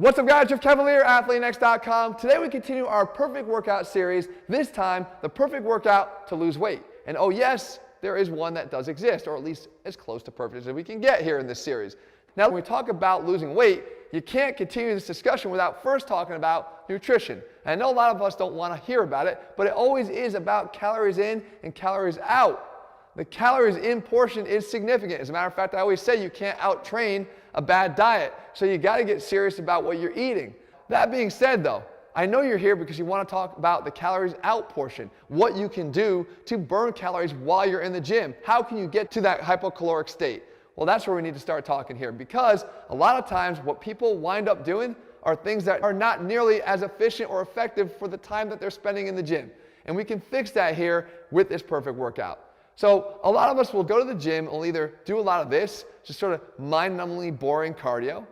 What's up guys, Jeff Cavaliere, AthleanX.com. Today we continue our perfect workout series, this time the perfect workout to lose weight. And oh yes, there is one that does exist, or at least as close to perfect as we can get here in this series. Now when we talk about losing weight, you can't continue this discussion without first talking about nutrition. And I know a lot of us don't want to hear about it, but it always is about calories in and calories out. The calories in portion is significant. As a matter of fact, I always say you can't out-train a bad diet. So you got to get serious about what you're eating. That being said though, I know you're here because you want to talk about the calories out portion, what you can do to burn calories while you're in the gym. How can you get to that hypocaloric state? Well, that's where we need to start talking here, because a lot of times what people wind up doing are things that are not nearly as efficient or effective for the time that they're spending in the gym. And we can fix that here with this perfect workout. So a lot of us will go to the gym and we'll either do a lot of this, just sort of mind-numbingly boring cardio,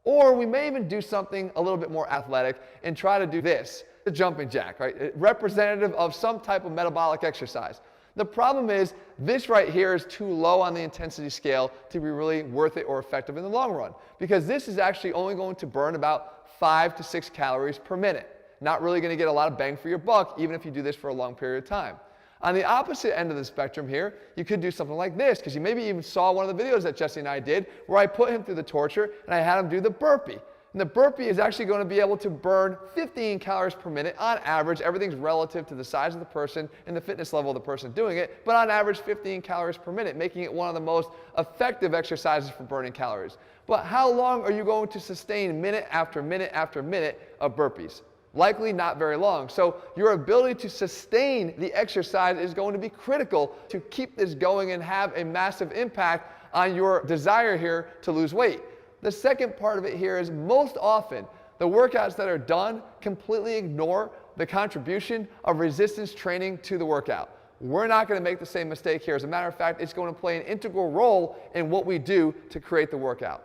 or we may even do something a little bit more athletic and try to do this, the jumping jack, right? Representative of some type of metabolic exercise. The problem is this right here is too low on the intensity scale to be really worth it or effective in the long run, because this is actually only going to burn about 5 to 6 calories per minute. Not really going to get a lot of bang for your buck, even if you do this for a long period of time. On the opposite end of the spectrum here, you could do something like this, because you maybe even saw one of the videos that Jesse and I did where I put him through the torture and I had him do the burpee. And the burpee is actually going to be able to burn 15 calories per minute on average. Everything's relative to the size of the person and the fitness level of the person doing it, but on average 15 calories per minute, making it one of the most effective exercises for burning calories. But how long are you going to sustain minute after minute after minute of burpees? Likely not very long. So your ability to sustain the exercise is going to be critical to keep this going and have a massive impact on your desire here to lose weight. The second part of it here is most often the workouts that are done completely ignore the contribution of resistance training to the workout. We're not going to make the same mistake here. As a matter of fact, it's going to play an integral role in what we do to create the workout.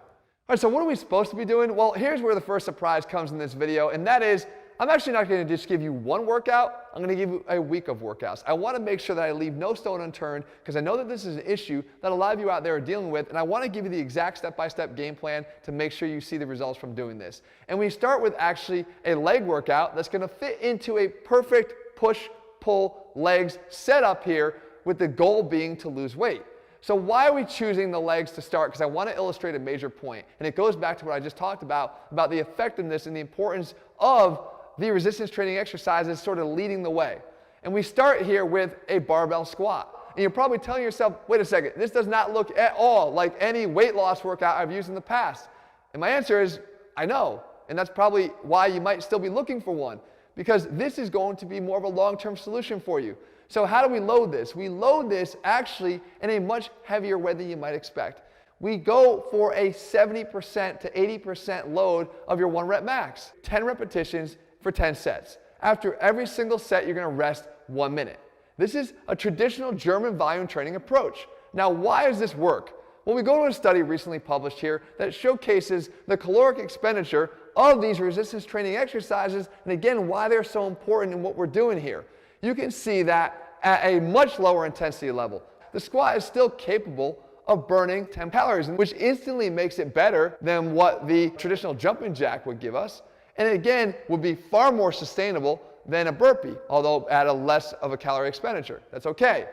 All right, so what are we supposed to be doing? Well, here's where the first surprise comes in this video, and that is I'm actually not going to just give you one workout. I'm going to give you a week of workouts. I want to make sure that I leave no stone unturned, because I know that this is an issue that a lot of you out there are dealing with, and I want to give you the exact step-by-step game plan to make sure you see the results from doing this. And we start with actually a leg workout that's going to fit into a perfect push-pull legs setup here, with the goal being to lose weight. So why are we choosing the legs to start? Because I want to illustrate a major point, and it goes back to what I just talked about the effectiveness and the importance of the resistance training exercises sort of leading the way. And we start here with a barbell squat. And you're probably telling yourself, wait a second, this does not look at all like any weight loss workout I've used in the past. And my answer is, I know. And that's probably why you might still be looking for one, because this is going to be more of a long-term solution for you. So how do we load this? We load this actually in a much heavier way than you might expect. We go for a 70% to 80% load of your 1 rep max. 10 repetitions for 10 sets. After every single set, you're going to rest 1 minute. This is a traditional German volume training approach. Now, why does this work? Well, we go to a study recently published here that showcases the caloric expenditure of these resistance training exercises, and again, why they're so important in what we're doing here. You can see that at a much lower intensity level, the squat is still capable of burning 10 calories, which instantly makes it better than what the traditional jumping jack would give us. And again, would be far more sustainable than a burpee, although at a less of a calorie expenditure. That's okay,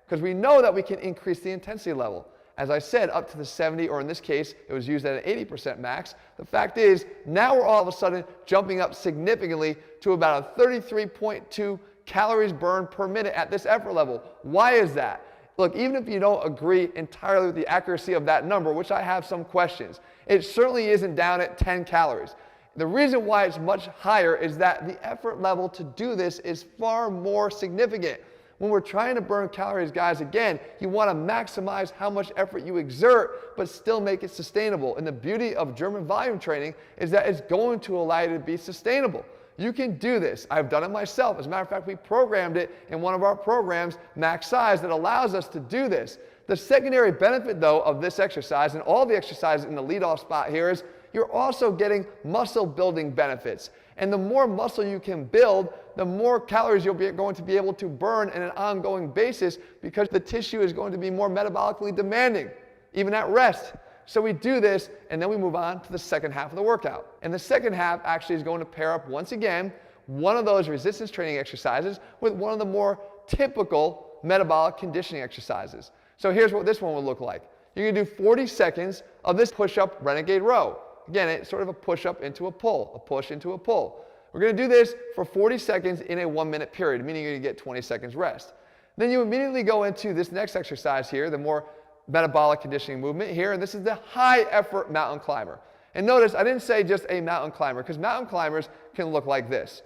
because we know that we can increase the intensity level. As I said, up to the 70, or in this case, it was used at an 80% max. The fact is, now we're all of a sudden jumping up significantly to about a 33.2 calories burned per minute at this effort level. Why is that? Look, even if you don't agree entirely with the accuracy of that number, which I have some questions, it certainly isn't down at 10 calories. The reason why it's much higher is that the effort level to do this is far more significant. When we're trying to burn calories, guys, again, you want to maximize how much effort you exert, but still make it sustainable. And the beauty of German volume training is that it's going to allow you to be sustainable. You can do this. I've done it myself. As a matter of fact, we programmed it in one of our programs, Max Size, that allows us to do this. The secondary benefit, though, of this exercise and all the exercises in the leadoff spot here is you're also getting muscle building benefits. And the more muscle you can build, the more calories you'll be going to be able to burn on an ongoing basis, because the tissue is going to be more metabolically demanding, even at rest. So we do this, and then we move on to the second half of the workout. And the second half actually is going to pair up, once again, one of those resistance training exercises with one of the more typical metabolic conditioning exercises. So here's what this one will look like. You're going to do 40 seconds of this push-up renegade row. Again, it's sort of a push-up into a pull, a push into a pull. We're going to do this for 40 seconds in a 1-minute period, meaning you're going to get 20 seconds rest. Then you immediately go into this next exercise here, the more metabolic conditioning movement here, and this is the high effort mountain climber. And notice I didn't say just a mountain climber, because mountain climbers can look like this.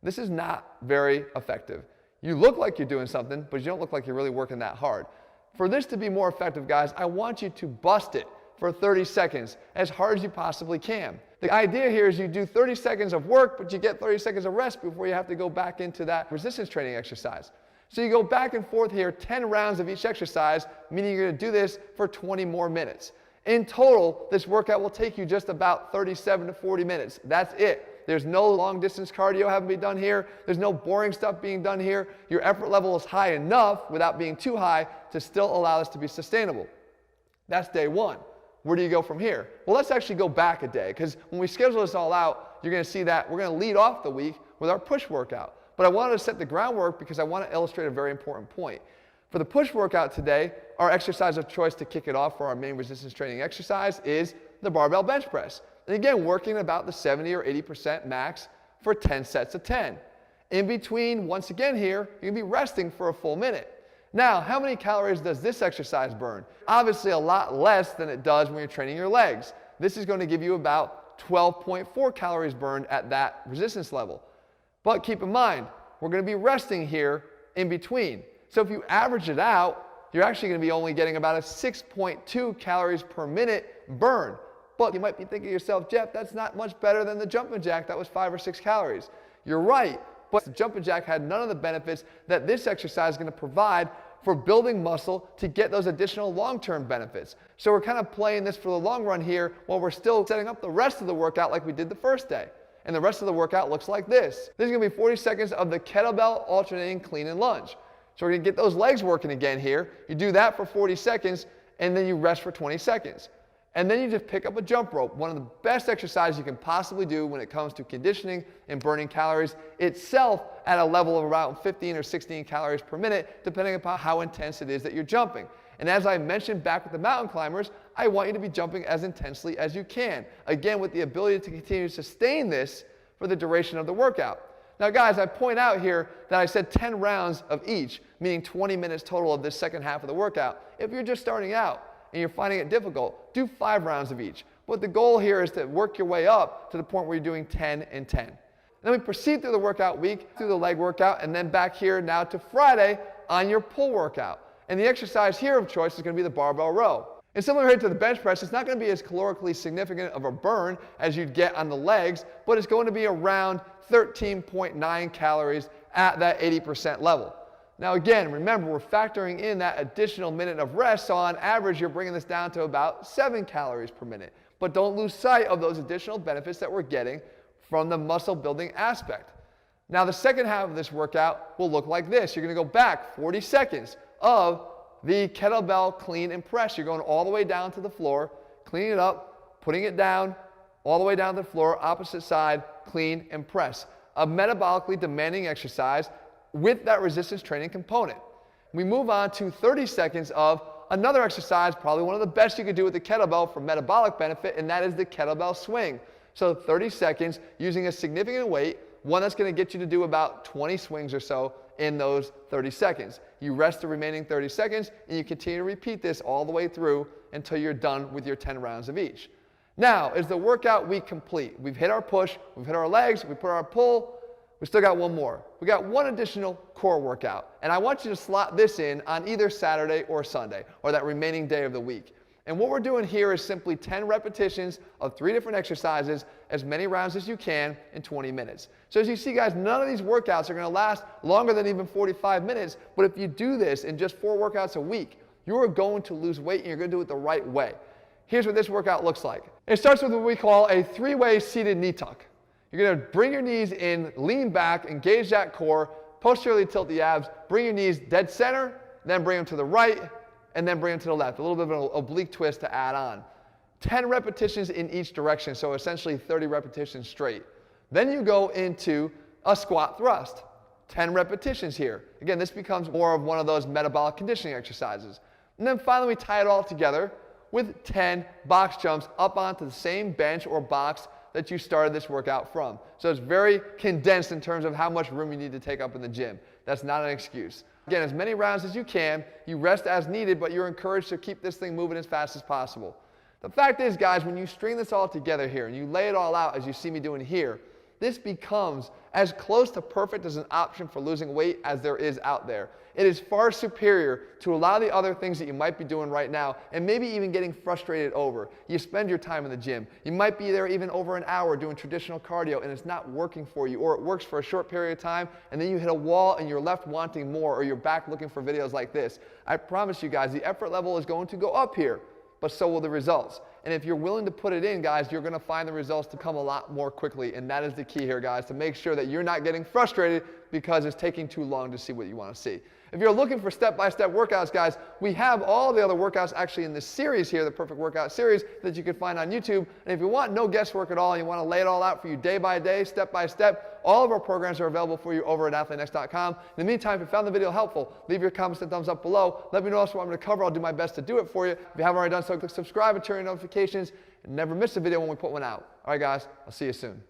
This is not very effective. You look like you're doing something, but you don't look like you're really working that hard. For this to be more effective, guys, I want you to bust it for 30 seconds, as hard as you possibly can. The idea here is you do 30 seconds of work, but you get 30 seconds of rest before you have to go back into that resistance training exercise. So you go back and forth here, 10 rounds of each exercise, meaning you're going to do this for 20 more minutes. In total, this workout will take you just about 37 to 40 minutes. That's it. There's no long distance cardio having to be done here. There's no boring stuff being done here. Your effort level is high enough without being too high to still allow this to be sustainable. That's day one. Where do you go from here? Well, let's actually go back a day, because when we schedule this all out, you're going to see that we're going to lead off the week with our push workout. But I wanted to set the groundwork because I want to illustrate a very important point. For the push workout today, our exercise of choice to kick it off for our main resistance training exercise is the barbell bench press. And again, working about the 70 or 80% max for 10 sets of 10. In between, once again here, you're going to be resting for a full minute. Now, how many calories does this exercise burn? Obviously a lot less than it does when you're training your legs. This is going to give you about 12.4 calories burned at that resistance level. But keep in mind, we're going to be resting here in between. So if you average it out, you're actually going to be only getting about a 6.2 calories per minute burn. But you might be thinking to yourself, Jeff, that's not much better than the jumping jack. That was 5 or 6 calories. You're right, but the jumping jack had none of the benefits that this exercise is going to provide for building muscle to get those additional long-term benefits. So we're kind of playing this for the long run here while we're still setting up the rest of the workout like we did the first day. And the rest of the workout looks like this. This is going to be 40 seconds of the kettlebell alternating clean and lunge. So we're going to get those legs working again here. You do that for 40 seconds, and then you rest for 20 seconds. And then you just pick up a jump rope, one of the best exercises you can possibly do when it comes to conditioning and burning calories itself at a level of around 15 or 16 calories per minute, depending upon how intense it is that you're jumping. And as I mentioned back with the mountain climbers, I want you to be jumping as intensely as you can. Again, with the ability to continue to sustain this for the duration of the workout. Now guys, I point out here that I said 10 rounds of each, meaning 20 minutes total of this second half of the workout. If you're just starting out and you're finding it difficult, do 5 rounds of each. But the goal here is to work your way up to the point where you're doing 10 and 10. Then we proceed through the workout week, through the leg workout, and then back here now to Friday on your pull workout. And the exercise here of choice is going to be the barbell row. And similar here to the bench press, it's not going to be as calorically significant of a burn as you'd get on the legs, but it's going to be around 13.9 calories at that 80% level. Now again, remember, we're factoring in that additional minute of rest, so on average you're bringing this down to about 7 calories per minute. But don't lose sight of those additional benefits that we're getting from the muscle building aspect. Now the second half of this workout will look like this. You're going to go back 40 seconds of the kettlebell clean and press. You're going all the way down to the floor, cleaning it up, putting it down, all the way down to the floor, opposite side, clean and press. A metabolically demanding exercise with that resistance training component. We move on to 30 seconds of another exercise, probably one of the best you could do with the kettlebell for metabolic benefit, and that is the kettlebell swing. So 30 seconds using a significant weight, one that's going to get you to do about 20 swings or so in those 30 seconds. You rest the remaining 30 seconds, and you continue to repeat this all the way through until you're done with your 10 rounds of each. Now, is the workout week complete? We've hit our push, we've hit our legs, we put our pull, we still got one more. We got one additional core workout, and I want you to slot this in on either Saturday or Sunday, or that remaining day of the week. And what we're doing here is simply 10 repetitions of 3 different exercises, as many rounds as you can in 20 minutes. So as you see, guys, none of these workouts are going to last longer than even 45 minutes, but if you do this in just 4 workouts a week, you are going to lose weight, and you're going to do it the right way. Here's what this workout looks like. It starts with what we call a 3-way seated knee tuck. You're going to bring your knees in, lean back, engage that core, posteriorly tilt the abs, bring your knees dead center, then bring them to the right, and then bring them to the left. A little bit of an oblique twist to add on. 10 repetitions in each direction, so essentially 30 repetitions straight. Then you go into a squat thrust, 10 repetitions here. Again, this becomes more of one of those metabolic conditioning exercises. And then finally we tie it all together with 10 box jumps up onto the same bench or box that you started this workout from. So it's very condensed in terms of how much room you need to take up in the gym. That's not an excuse. Again, as many rounds as you can, you rest as needed, but you're encouraged to keep this thing moving as fast as possible. The fact is, guys, when you string this all together here and you lay it all out as you see me doing here, this becomes as close to perfect as an option for losing weight as there is out there. It is far superior to a lot of the other things that you might be doing right now and maybe even getting frustrated over. You spend your time in the gym. You might be there even over an hour doing traditional cardio and it's not working for you, or it works for a short period of time and then you hit a wall and you're left wanting more, or you're back looking for videos like this. I promise you guys, the effort level is going to go up here, but so will the results. And if you're willing to put it in, guys, you're going to find the results to come a lot more quickly. And that is the key here, guys, to make sure that you're not getting frustrated because it's taking too long to see what you want to see. If you're looking for step-by-step workouts, guys, we have all the other workouts actually in this series here, the Perfect Workout series, that you can find on YouTube. And if you want no guesswork at all, and you want to lay it all out for you day by day, step by step, all of our programs are available for you over at athletenext.com. In the meantime, if you found the video helpful, leave your comments and thumbs up below. Let me know what you want me to cover. I'll do my best to do it for you. If you haven't already done so, click subscribe and turn on notifications and never miss a video when we put one out. All right, guys, I'll see you soon.